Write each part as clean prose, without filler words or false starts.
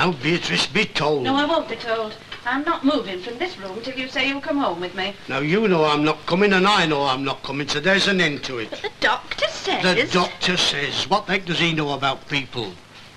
Now, Beatrice, be told. No, I won't be told. I'm not moving from this room till you say you'll come home with me. Now, you know I'm not coming, and I know I'm not coming, so there's an end to it. But the doctor says... The doctor says. What the heck does he know about people?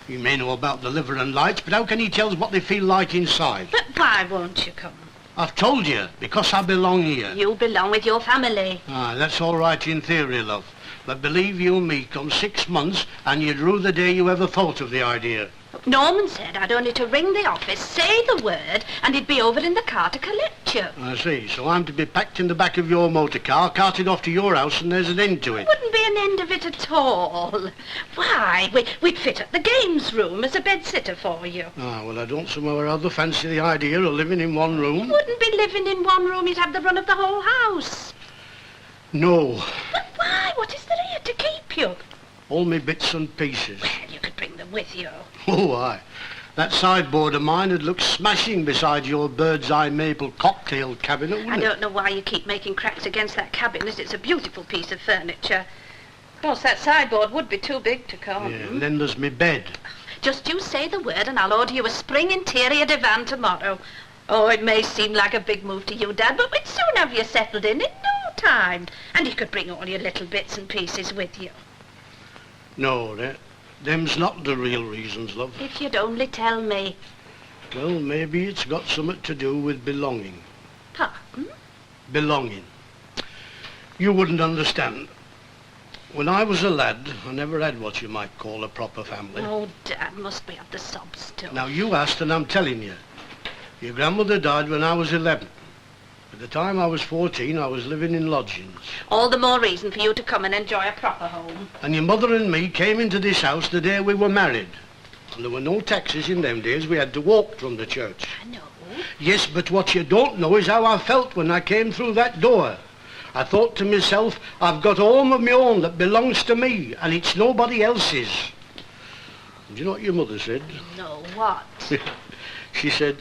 He may know about the liver and lights, but how can he tell us what they feel like inside? But why won't you come? I've told you, because I belong here. You belong with your family. Ah, that's all right in theory, love. But believe you me, come 6 months, and you'd rue the day you ever thought of the idea. Norman said I'd only to ring the office, say the word, and he'd be over in the car to collect you. I see. So I'm to be packed in the back of your motor car, carted off to your house, and there's an end to it. Wouldn't be an end of it at all. Why, we'd fit at the games room as a bed-sitter for you. Ah, well, I don't somehow or other fancy the idea of living in one room. You wouldn't be living in one room, you'd have the run of the whole house. No. But why? What is there here to keep you? All me bits and pieces. Well, you could bring them with you. Oh, aye. That sideboard of mine would look smashing beside your bird's eye maple cocktail cabinet, wouldn't I it? don't know why you keep making cracks against that cabinet. It's a beautiful piece of furniture. Of course, that sideboard would be too big to come. Yeah, and then there's me bed. Just you say the word and I'll order you a spring interior divan tomorrow. Oh, it may seem like a big move to you, Dad, but we'd soon have you settled in no time. And you could bring all your little bits and pieces with you. No, them's not the real reasons, love. If you'd only tell me. Well, maybe it's got something to do with belonging. Pardon? Belonging. You wouldn't understand. When I was a lad, I never had what you might call a proper family. Oh, Dad, must be of the sob still. Now, you asked and I'm telling you. Your grandmother died when I was 11. By the time I was 14, I was living in lodgings. All the more reason for you to come and enjoy a proper home. And your mother and me came into this house the day we were married. And there were no taxis in them days. We had to walk from the church. I know. Yes, but what you don't know is how I felt when I came through that door. I thought to myself, I've got a home of my own that belongs to me, and it's nobody else's. Do you know what your mother said? No, what? She said,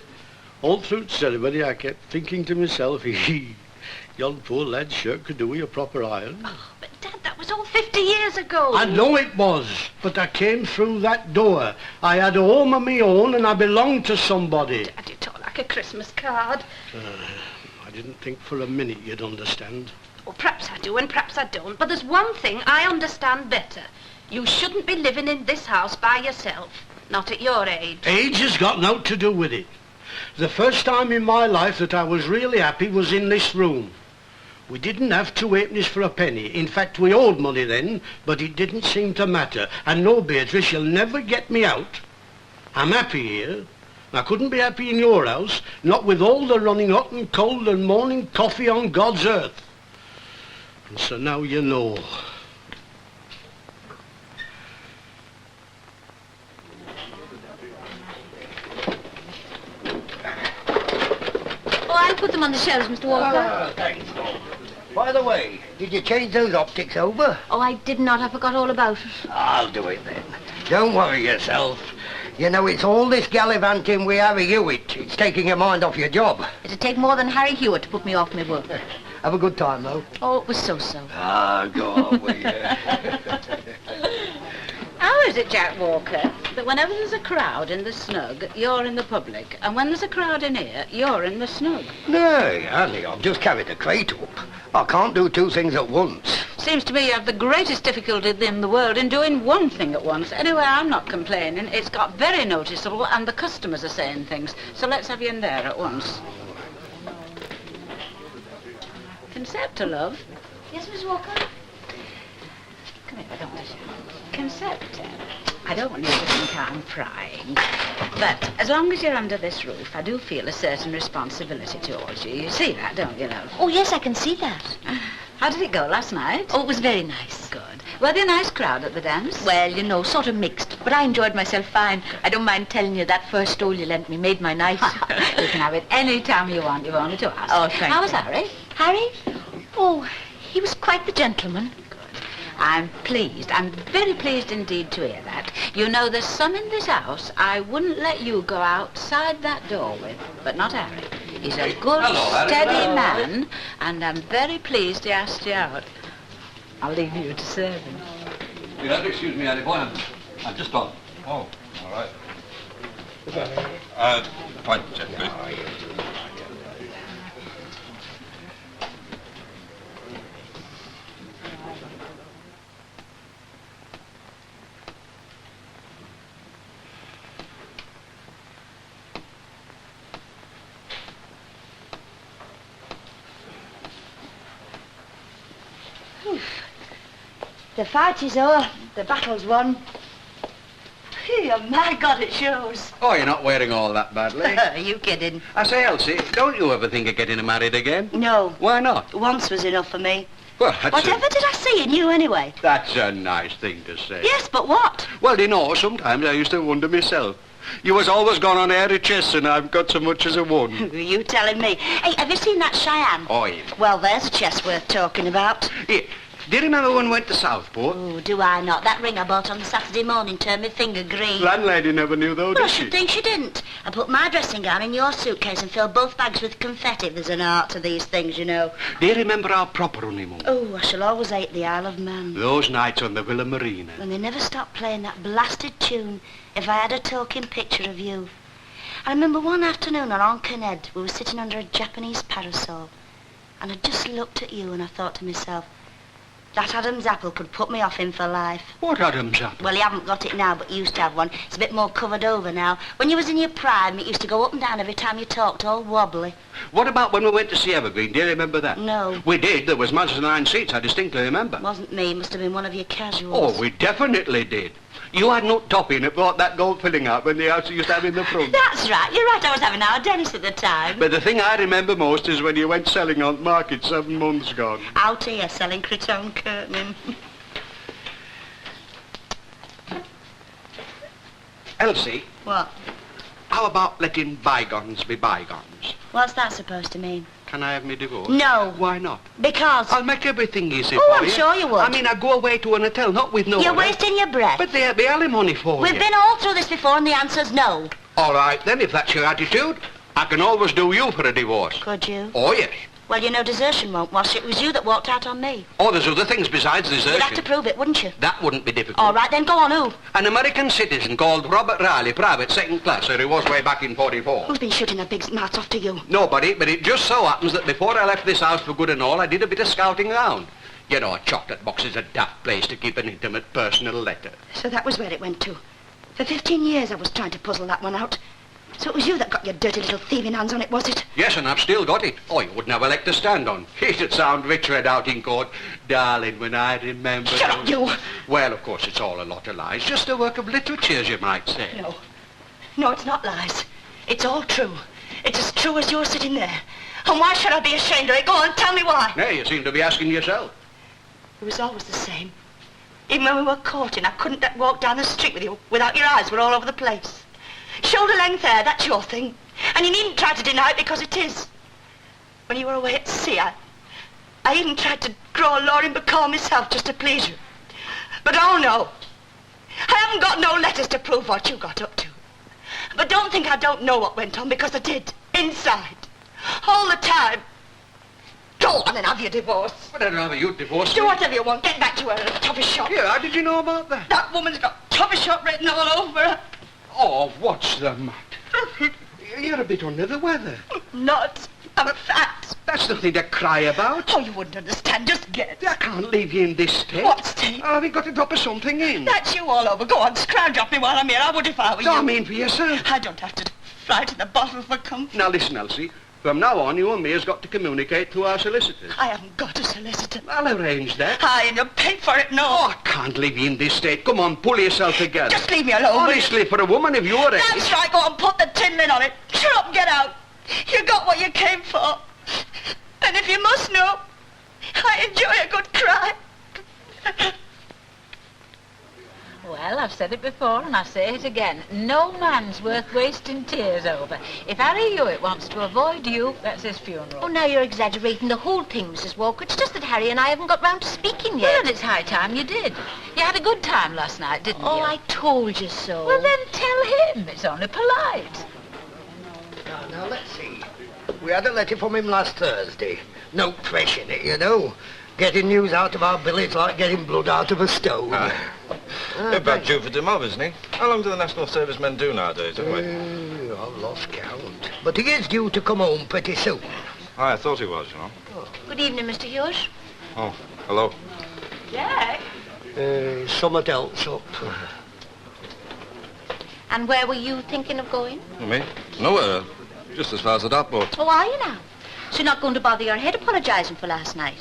all through the ceremony, I kept thinking to myself, yon poor lad's shirt could do with a proper iron. Oh, but Dad, that was all 50 years ago. I know it was, but I came through that door. I had a home of my own and I belonged to somebody. Dad, you talk like a Christmas card. I didn't think for a minute you'd understand. Well, perhaps I do and perhaps I don't, but there's one thing I understand better. You shouldn't be living in this house by yourself, not at your age. Age has got naught to do with it. The first time in my life that I was really happy was in this room. We didn't have 2 halfpennies for a penny. In fact, we owed money then, but it didn't seem to matter. And no, Beatrice, you'll never get me out. I'm happy here. I couldn't be happy in your house, not with all the running hot and cold and morning coffee on God's earth. And so now you know. I'll put them on the shelves, Mr. Walker. Thanks. By the way, did you change those optics over? Oh, I did not. I forgot all about it. I'll do it then. Don't worry yourself. You know, it's all this gallivanting with Harry Hewitt. It's taking your mind off your job. It'd take more than Harry Hewitt to put me off my work. Have a good time, though. Oh, it was so-so. Ah, go on with you. How is it, Jack Walker, that whenever there's a crowd in the snug, you're in the public, and when there's a crowd in here, you're in the snug? No, honey, I've just carried the crate up. I can't do 2 things at once. Seems to me you have the greatest difficulty in the world in doing one thing at once. Anyway, I'm not complaining. It's got very noticeable, and the customers are saying things. So let's have you in there at once. Concepta, love. Yes, Miss Walker? Come here, I don't want to shout. Concepta, I don't want you to think I'm prying, but as long as you're under this roof, I do feel a certain responsibility towards you. You see that, don't you, love? Oh, yes, I can see that. How did it go last night? Oh, it was very nice. Good. Were there a nice crowd at the dance? Well, you know, sort of mixed, but I enjoyed myself fine. I don't mind telling you that first stole you lent me made my night. You can have it any time you want. You've only to ask. Oh, thank How you. was Harry? Harry? Oh, he was quite the gentleman. I'm pleased. I'm very pleased indeed to hear that. You know, there's some in this house I wouldn't let you go outside that door with, but not Harry. He's a good, steady man, and I'm very pleased he asked you out. I'll leave you to serve him. You'll have to excuse me, Harry boy. I'm just on. Oh, all right. Pint, please. The fight is over. The battle's won. Oh, my God, it shows. Oh, you're not wearing all that badly. Are you kidding? I say, Elsie, don't you ever think of getting married again? No. Why not? Once was enough for me. Well, Whatever did I see in you, anyway? That's a nice thing to say. Yes, but what? Well, you know, sometimes I used to wonder myself. You was always gone on airy chests and I've got so much as a one. Were you telling me? Hey, have you seen that Cheyenne? Oh, yeah. Well, there's a chest worth talking about. Yeah. Do you remember when we went to Southport? Oh, do I not? That ring I bought on Saturday morning turned my finger green. Landlady never knew, though, Well, I did she? should think she didn't. I put my dressing gown in your suitcase and filled both bags with confetti. There's an art to these things, you know. Do you remember our proper honeymoon? Oh, I shall always hate the Isle of Man. Those nights on the Villa Marina. When they never stopped playing that blasted tune, If I Had a Talking Picture of You. I remember one afternoon on Caned, we were sitting under a Japanese parasol, and I just looked at you and I thought to myself, that Adam's apple could put me off him for life. What Adam's apple? Well, you haven't got it now, but you used to have one. It's a bit more covered over now. When you was in your prime, it used to go up and down every time you talked, all wobbly. What about when we went to see Evergreen? Do you remember that? No. We did. There was much as 9 seats, I distinctly remember. Wasn't me. Must have been one of your casuals. Oh, we definitely did. You had no topping that brought that gold filling out when the house used to have in the front. That's right. You're right. I was having our Dennis at the time. But the thing I remember most is when you went selling on market 7 months gone. Out here selling cretonne curtaining. Elsie, What? how about letting bygones be bygones? What's that supposed to mean? Can I have me divorce? No. Why not? Because... I'll make everything easy Oh, for I'm you. sure you would. I mean, I go away to an hotel, not with no You're one. wasting your breath. But there'll be alimony for We've you. been all through this before and the answer's no. All right, then, if that's your attitude, I can always do you for a divorce. Could you? Oh, yes. Well, you know desertion won't wash. It was you that walked out on me. Oh, there's other things besides desertion. You'd have to prove it, wouldn't you? That wouldn't be difficult. All right, then go on, who? An American citizen called Robert Riley, private, 2nd class, so he was way back in 44. Who's been shooting a big mouth off to you? Nobody, but it just so happens that before I left this house for good and all, I did a bit of scouting around. You know, a chocolate box is a daft place to keep an intimate personal letter. So that was where it went to. For 15 years I was trying to puzzle that one out. So it was you that got your dirty little thieving hands on it, was it? Yes, and I've still got it. Oh, you wouldn't have a leg to stand on. It'd sound rich read out in court. Darling, when I remember... Shut up, you! Well, of course, it's all a lot of lies. Just a work of literature, as you might say. No. No, it's not lies. It's all true. It's as true as you're sitting there. And why should I be ashamed of it? Go on, tell me why. Nay, you seem to be asking yourself. It was always the same. Even when we were courting, I couldn't walk down the street with you without your eyes were all over the place. Shoulder length hair, that's your thing. And you needn't try to deny it because it is. When you were away at sea, I even tried to grow a Loring Bacall myself just to please you. But oh no. I haven't got no letters to prove what you got up to. But don't think I don't know what went on, because I did. Inside. All the time. Go on and have your divorce. But I'd rather you'd divorce Do me. whatever you want. Get back to her at the toffee shop. Yeah, how did you know about that? That woman's got toffee shop written all over her. Oh, what's the matter? You're a bit under the weather. Not. I'm a fat. That's nothing to cry about. Oh, you wouldn't understand. Just get. I can't leave you in this state. What state? I've got to drop something in. That's you all over. Go on, scrounge off me while I'm here. I would if I were you. I mean for yourself. I don't have to fly to the bottle for comfort. Now listen, Elsie. From now on, you and me has got to communicate through our solicitors. I haven't got a solicitor. I'll arrange that. Aye, and you pay for it, no. Oh, I can't leave you in this state. Come on, pull yourself together. Just leave me alone, will you? Honestly, for a woman of your age... That's right. Go on, put the tin lid on it. Shut up and get out. You got what you came for. And if you must know, I enjoy a good cry. Well, I've said it before and I say it again. No man's worth wasting tears over. If Harry Hewitt wants to avoid you, that's his funeral. Oh, now you're exaggerating the whole thing, Mrs. Walker. It's just that Harry and I haven't got round to speaking yet. Well, and it's high time you did. You had a good time last night, didn't you? Oh, I told you so. Well, then tell him. It's only polite. Now, let's see. We had a letter from him last Thursday. No pressure in it, you know. Getting news out of our village like getting blood out of a stone. They're about due for demob, isn't he? How long do the National Service men do nowadays, anyway? I've lost count. But he is due to come home pretty soon. I thought he was, you know. Good evening, Mr. Hughes. Oh, hello. Jack? Somewhat else up. And where were you thinking of going? Me? Nowhere. Just as far as the dock boat. Oh, are you now? So you're not going to bother your head apologising for last night?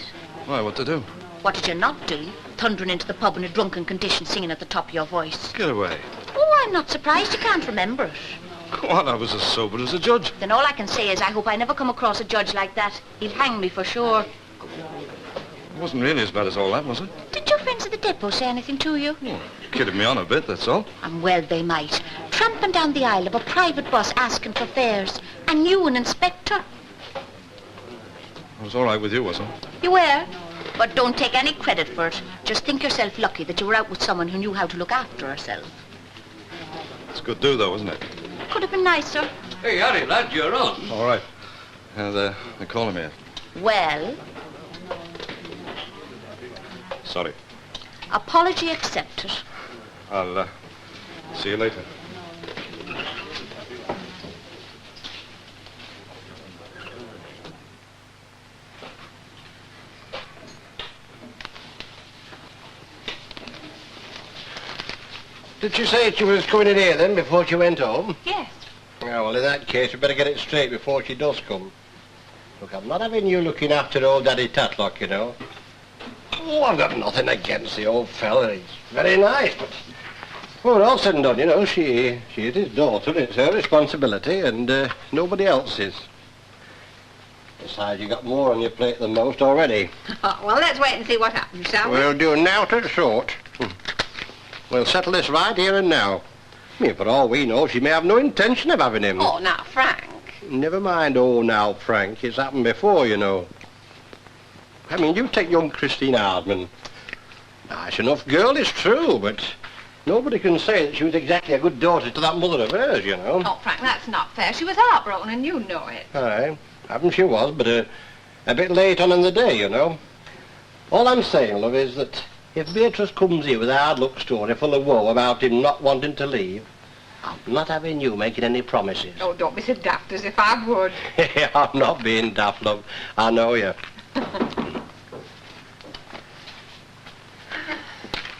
Why, what to do? What did you not do? Thundering into the pub in a drunken condition, singing at the top of your voice. Get away. Oh, I'm not surprised you can't remember it. Go on, I was as sober as a judge. Then all I can say is I hope I never come across a judge like that. He'd hang me for sure. It wasn't really as bad as all that, was it? Did your friends at the depot say anything to you? Oh, kidded me on a bit, that's all. And well they might. Tramping down the aisle of a private bus asking for fares. And you an inspector. I was all right with you, wasn't it? You were. But don't take any credit for it. Just think yourself lucky that you were out with someone who knew how to look after herself. It's good do, though, isn't it? Could have been nicer. Hey, Harry, lad, you're on. All right. They're calling me. Well, Sorry. apology accepted. I'll see you later. Did she say she was coming in here then before she went home? Yes. Yeah, well, in that case, we better get it straight before she does come. Look, I'm not having you looking after old Daddy Tatlock, you know. Oh, I've got nothing against the old fella. He's very nice, but... Well, all said and done, you know, she is his daughter. It's her responsibility, and nobody else's. Besides, you got more on your plate than most already. Oh, well, let's wait and see what happens, shall we? We'll do now to short. We'll settle this right here and now. I mean, for all we know, she may have no intention of having him. Oh, now, Frank. Never mind, oh, now, Frank. It's happened before, you know. I mean, you take young Christine Hardman. Nice enough girl, it's true, but nobody can say that she was exactly a good daughter to that mother of hers, you know. Oh, Frank, that's not fair. She was heartbroken, and you know it. Aye, happen she was, but a bit late on in the day, you know. All I'm saying, love, is that if Beatrice comes here with a hard luck story full of woe about him not wanting to leave, I'm not having you making any promises. Oh, don't be so daft as if I would. I'm not being daft, love. I know you.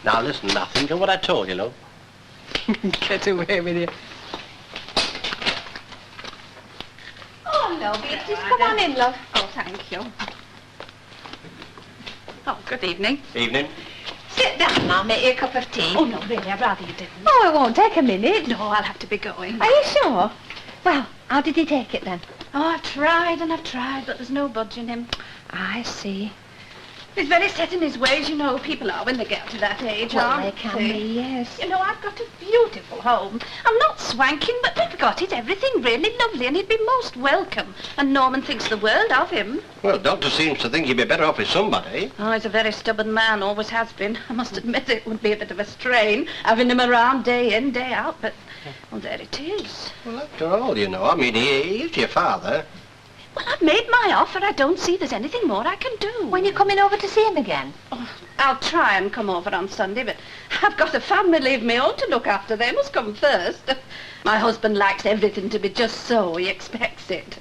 Now listen, nothing to what I told you, love. Get away with you. Oh, hello, Beatrice. Come on in, love. Oh, thank you. Oh, good evening. Evening. Sit down and I'll make you a cup of tea. Oh, no, really, I'd rather you didn't. Oh, it won't take a minute. No, I'll have to be going. Are you sure? Well, how did he take it then? Oh, I've tried and I've tried, but there's no budging him. I see. He's very set in his ways, you know. People are when they get to that age, Well, aren't they can be, yes. You know, I've got a beautiful home. I'm not swanking, but we've got it. Everything really lovely, and he'd be most welcome. And Norman thinks the world of him. Well, Doctor seems to think he'd be better off with somebody. Oh, he's a very stubborn man, always has been. I must admit it would be a bit of a strain, having him around day in, day out, but, well, there it is. Well, after all, you know, I mean, he is your father. Well, I've made my offer. I don't see there's anything more I can do. When you coming over to see him again? Oh, I'll try and come over on Sunday, but I've got a family of my own to look after. They must come first. My husband likes everything to be just so. He expects it.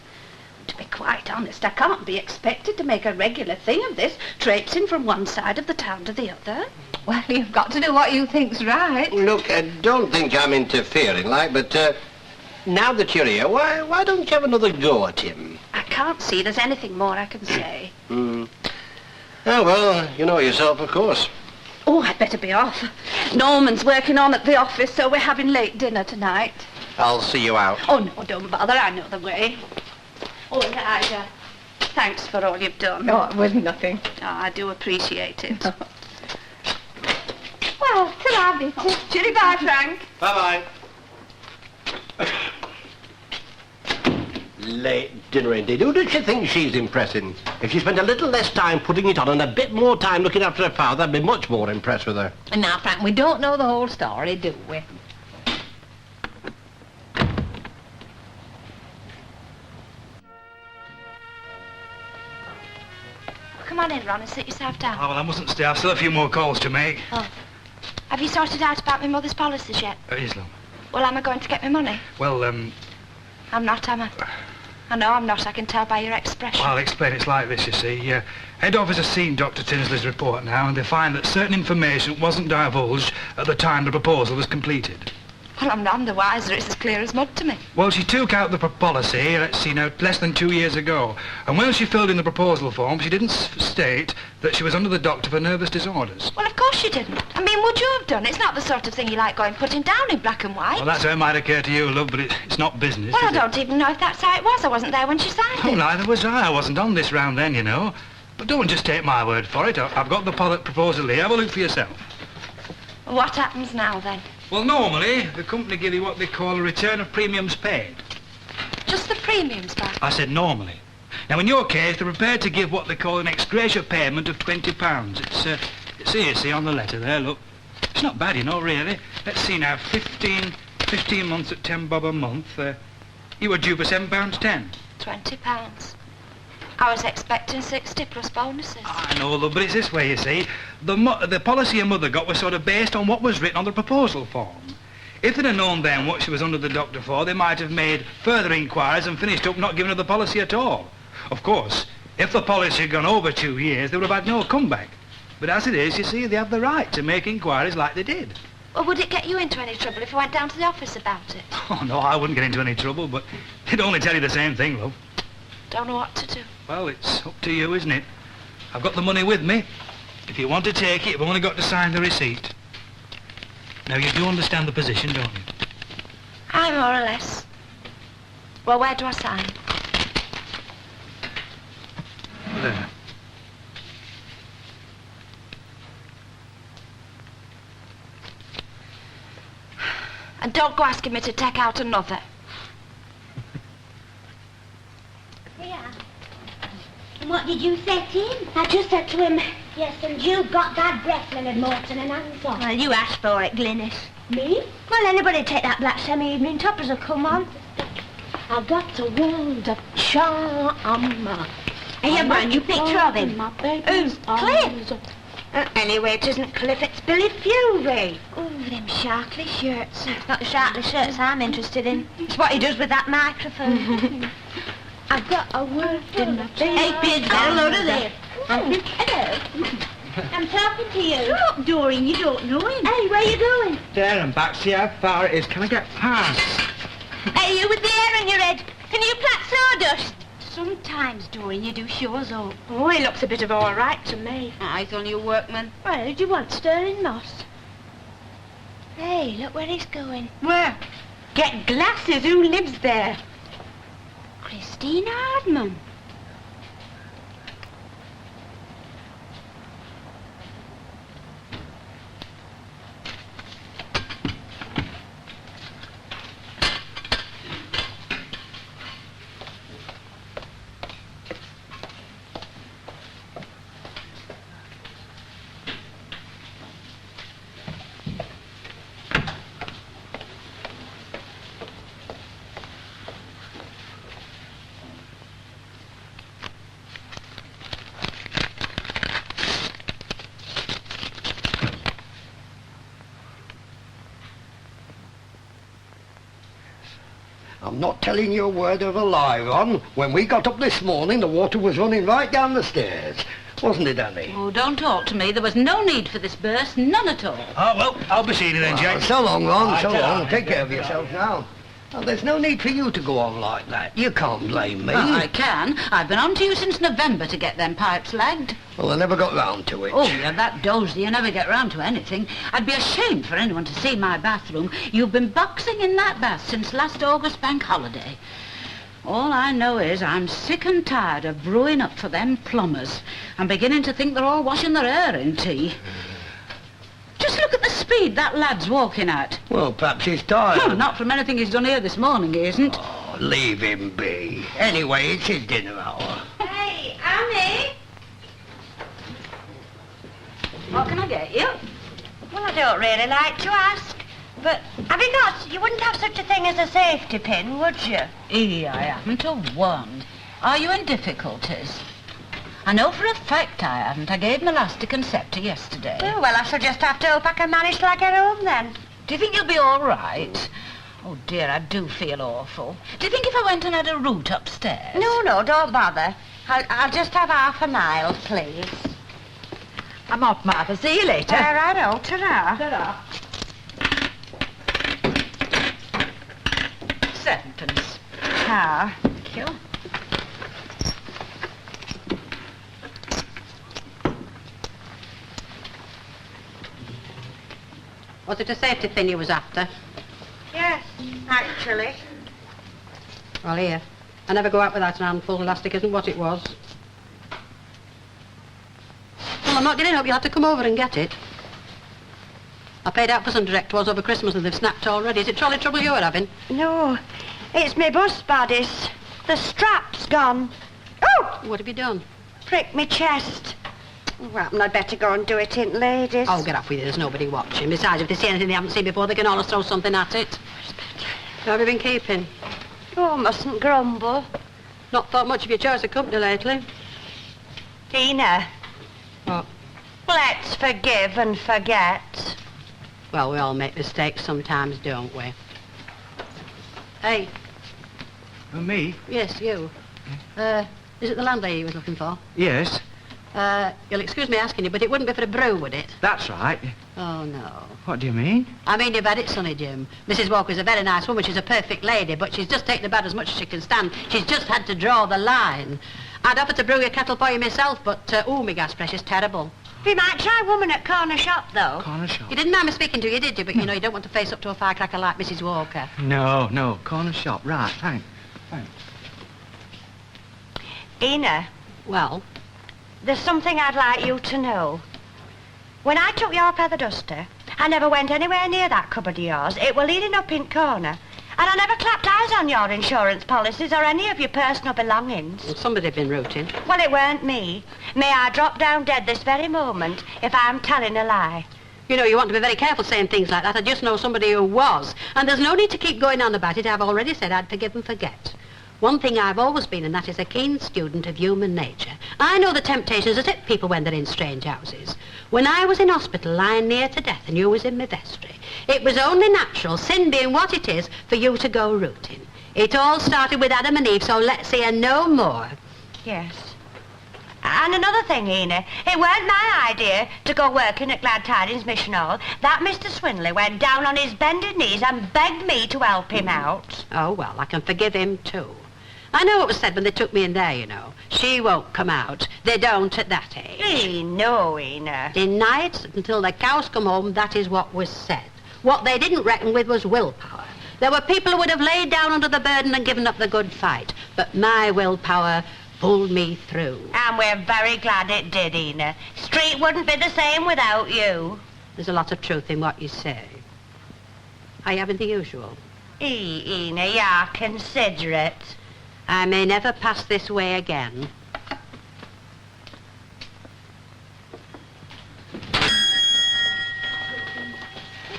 To be quite honest, I can't be expected to make a regular thing of this, traipsing from one side of the town to the other. Well, you've got to do what you think's right. Look, don't think I'm interfering, like, but now that you're here, why don't you have another go at him? I can't see there's anything more I can say. Oh, well, you know yourself, of course. Oh, I'd better be off. Norman's working on at the office, so we're having late dinner tonight. I'll see you out. Oh, no, don't bother. I know the way. Oh, Elijah, thanks for all you've done. Oh, it was nothing. Oh, I do appreciate it. Well, till Beatrice. Cheery bye, Frank. Bye-bye. Late dinner indeed. Who does she think she's impressing? If she spent a little less time putting it on and a bit more time looking after her father, I'd be much more impressed with her. Now, Frank, we don't know the whole story, do we? Come on on in, Ron, and sit yourself down. Oh, well, I mustn't stay. I've still a few more calls to make. Oh. Have you sorted out about my mother's policies yet? Yes, love. Well, am I going to get my money? Well, I'm not, am I? I know I'm not. I can tell by your expression. Well, I'll explain. It's like this, you see. Head office has seen Dr. Tinsley's report now, and they find that certain information wasn't divulged at the time the proposal was completed. Well, I'm none the wiser. It's as clear as mud to me. Well, she took out the policy, let's see now, less than 2 years ago. And when she filled in the proposal form, she didn't state that she was under the doctor for nervous disorders. Well, of course you didn't. I mean, would you have done? It's not the sort of thing you like going putting down in black and white. Well, that's how it might occur to you, love, but it's not business, Well, I is it? don't even know if that's how it was. I wasn't there when she signed Oh, it. neither was I. I wasn't on this round then, you know. But don't just take my word for it. I've got the proposal here. Have a look for yourself. What happens now, then? Well, normally, the company give you what they call a return of premiums paid. Just the premiums back? I said normally. Now, in your case, they're prepared to give what they call an ex gratia payment of £20. It's here, see, on the letter there, look. It's not bad, you know, really. Let's see now, 15 months at 10 bob a month. You were due for £7.10. £20. I was expecting 60 plus bonuses. I know, love, but it's this way, you see. The policy your mother got was sort of based on what was written on the proposal form. If they'd have known then what she was under the doctor for, they might have made further inquiries and finished up not giving her the policy at all. Of course, if the policy had gone over 2 years, they would have had no comeback. But as it is, you see, they have the right to make inquiries like they did. Well, would it get you into any trouble if I went down to the office about it? Oh, no, I wouldn't get into any trouble, but they'd only tell you the same thing, love. Don't know what to do. Well, it's up to you, isn't it? I've got the money with me. If you want to take it, you've only got to sign the receipt. Now, you do understand the position, don't you? Aye, more or less. Well, where do I sign? There. And don't go asking me to take out another. Yeah. And what did you say to him? I just said to him, yes, and you've got that breath, Leonard Morton, and I'm sorry. Well, you asked for it, Glynis. Me? Well, anybody take that black semi-evening top as will come on. I've got a world of charm. Hey, you got a new picture of him. Who's Cliff? Anyway, it isn't Cliff, it's Billy Fury. Oh, them sharkly shirts. It's not the sharkly shirts I'm interested in. It's what he does with that microphone. I've got a world full of charm. Hey, Pids, get a load of this. Hello. I'm talking to you. Shut up, Doreen, you don't know him. Hey, where you going? There and back, see how far it is. Can I get past? Hey, you with the hair on your head. Can you plat sawdust? Sometimes, Doreen, you do shows up. Oh, he looks a bit of all right to me. He's only a workman. Well, do you want stirring moss? Hey, look where he's going. Where? Get glasses. Who lives there? Christine Hardman. I'm not telling you a word of a lie, Ron. When we got up this morning, the water was running right down the stairs. Wasn't it, Annie? Oh, don't talk to me. There was no need for this burst, none at all. Oh, well, I'll be seeing you then, Jack. So long, Ron, Right, so long. on. Take care of yourself now. Well, there's no need for you to go on like that. You can't blame me. I can. I've been on to you since November to get them pipes lagged. Well, I never got round to it. Oh, you're that dozy, you never get round to anything. I'd be ashamed for anyone to see my bathroom. You've been boxing in that bath since last August bank holiday. All I know is I'm sick and tired of brewing up for them plumbers. I'm beginning to think they're all washing their hair in tea. Just look at the speed that lad's walking at. Well, perhaps he's tired. Not from anything he's done here this morning, he isn't. Oh, leave him be. Anyway, it's his dinner hour. Hey, Annie. What can I get you? Well, I don't really like to ask, but you wouldn't have such a thing as a safety pin, would you? I haven't a one. Are you in difficulties? I know for a fact I haven't. I gave him elastic and scepter yesterday. Oh, well, I shall just have to hope I can manage till I get home, then. Do you think you'll be all right? Oh, dear, I do feel awful. Do you think if I went and had a root upstairs? No, don't bother. I'll just have half a mile, please. I'm off, Martha. See you later. Righto, ta-ra. Ta-ra. 7pence. Ah. Thank you. Was it a safety pin you was after? Yes, actually. Well, here. I never go out without an handful. Elastic isn't what it was. Well, I'm not getting up. You'll have to come over and get it. I paid out for some direct ones over Christmas and they've snapped already. Is it trolley trouble you're having? No, it's my bus bodice. The strap's gone. Oh! What have you done? Pricked me chest. Well, I'd better go and do it in ladies. Oh, get off with you. There's nobody watching. Besides, if they see anything they haven't seen before, they can always throw something at it. How have you been keeping? Oh, mustn't grumble. Not thought much of your choice of company lately. Tina. What? Let's forgive and forget. Well, we all make mistakes sometimes, don't we? Hey. Me? Yes, you. Is it the landlady you was looking for? Yes. You'll excuse me asking you, but it wouldn't be for a brew, would it? That's right. Oh, no. What do you mean? I mean, you've had it, sonny Jim. Mrs. Walker's a very nice woman. She's a perfect lady, but she's just taken about as much as she can stand. She's just had to draw the line. I'd offer to brew your kettle for you myself, but, my gas pressure's terrible. We might try woman at corner shop, though. Corner shop? You didn't mind me speaking to you, did you? But, you don't want to face up to a firecracker like Mrs. Walker. No. Corner shop. Right, thanks. Ina. Well? There's something I'd like you to know. When I took your feather duster, I never went anywhere near that cupboard of yours. It were leading up in corner. And I never clapped eyes on your insurance policies or any of your personal belongings. Well, somebody'd been rooting. Well, it weren't me. May I drop down dead this very moment if I'm telling a lie. You want to be very careful saying things like that. I just know somebody who was. And there's no need to keep going on about it. I've already said I'd forgive and forget. One thing I've always been, and that is a keen student of human nature. I know the temptations that hit people when they're in strange houses. When I was in hospital lying near to death and you was in my vestry, it was only natural, sin being what it is, for you to go rooting. It all started with Adam and Eve, so let's hear no more. Yes. And another thing, Ina, it weren't my idea to go working at Glad Tidings Mission Hall. That Mr. Swinley went down on his bended knees and begged me to help him out. Oh, well, I can forgive him too. I know what was said when they took me in there, She won't come out. They don't at that age. No, Ina. Deny it until the cows come home, that is what was said. What they didn't reckon with was willpower. There were people who would have laid down under the burden and given up the good fight. But my willpower pulled me through. And we're very glad it did, Ina. Street wouldn't be the same without you. There's a lot of truth in what you say. Are you having the usual? Ina, you're considerate. I may never pass this way again.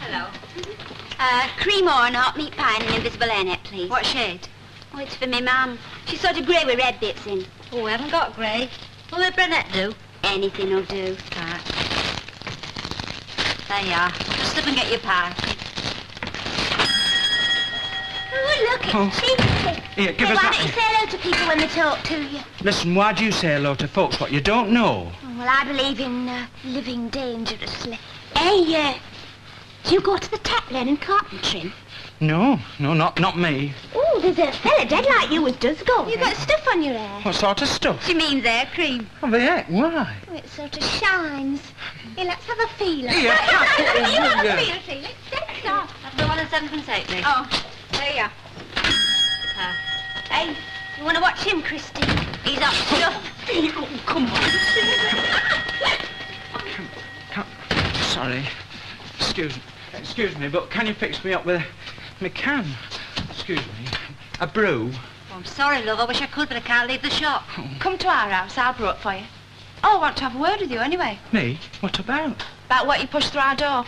Hello. Cream or and hot meat pie and an invisible airnet, please. What shade? Oh, it's for me mum. She's sort of grey with red bits in. Oh, we haven't got grey. Will the brunette do? Anything will do. Right. There you are. Just slip and get your pie. Oh, look, it's cheap. Here, give us why that. don't you say hello to people when they talk to you? Listen, why do you say hello to folks what you don't know? Oh, well, I believe in living dangerously. Hey, do you go to the tap then in carpentry? No, not me. Oh, there's a fella dead like you as does go. You've got stuff on your hair. What sort of stuff? She means hair cream. Oh, the heck, why? Oh, it sort of shines. Here, let's have a feeler. Here, you have a feeler. Let's off. That's the one at 7.8, please. Oh, there you are. Hey, you want to watch him, Christy? He's up stuff. Oh, come on. Sorry. Excuse me, but can you fix me up with a can? Excuse me. A brew. Oh, I'm sorry, love. I wish I could, but I can't leave the shop. Come to our house. I'll brew it for you. Oh, I want to have a word with you anyway. Me? What about? About what you pushed through our door.